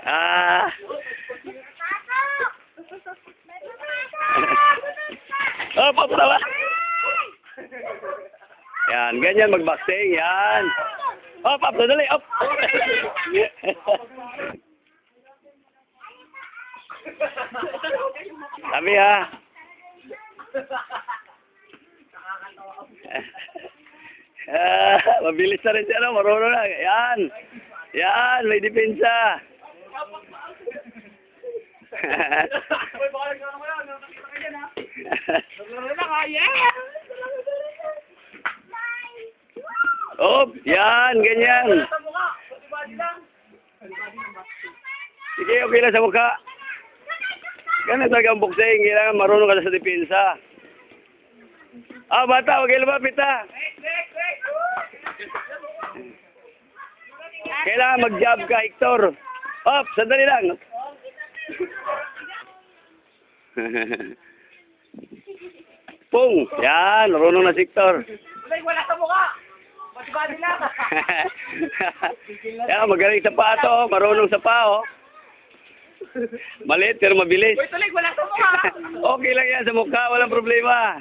Ah. Oh, papatawa. Yan, ganyan mag-boxing. Yan. Oh, pap, dali. Up. Sabi ha. Mabilis na rin siya, no? Marunong na. Yan. Yan, may depensa. Oh, yan, ganyan. Sige, okay lang sa mukha. Ganun talaga ang boxing. Kailangan marunong ka na sa depensa. Ah, bata, huwag kayo lumapit ha. Kailangan mag-jab ka, Hector. Op, sandali lang. Pung, yan, marunong na si Hector. Wala sa mukha. Bati-bati lang. Yan, magaling sa paa to, marunong sa paa, oh. Maliit pero mabilis. Uy, tulig, wala sa mukha. Okay lang yan sa mukha, walang problema.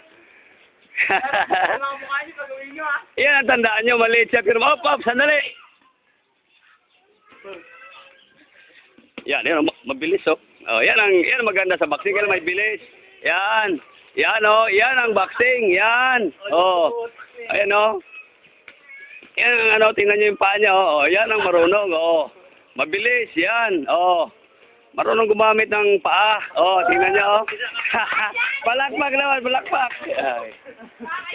Ang mga mukha niyo, gagawin niyo, ha? Yan ang tandaan nyo, maliit siya pero sandali. Yan, mabilis, oh. Oh, yan ang maganda sa boxing, kaya may bilis. Yan. Yan, oh, yan ang boxing. Yan. Oh. Ayan, oh. Yan ang tingnan nyo yung paa niya, oh. Yan ang marunong, oh. Mabilis, yan. Oh. Marunong gumamit ng paa. Oh, tingnan nyo, oh. Palakpak naman, palakpak. Ay.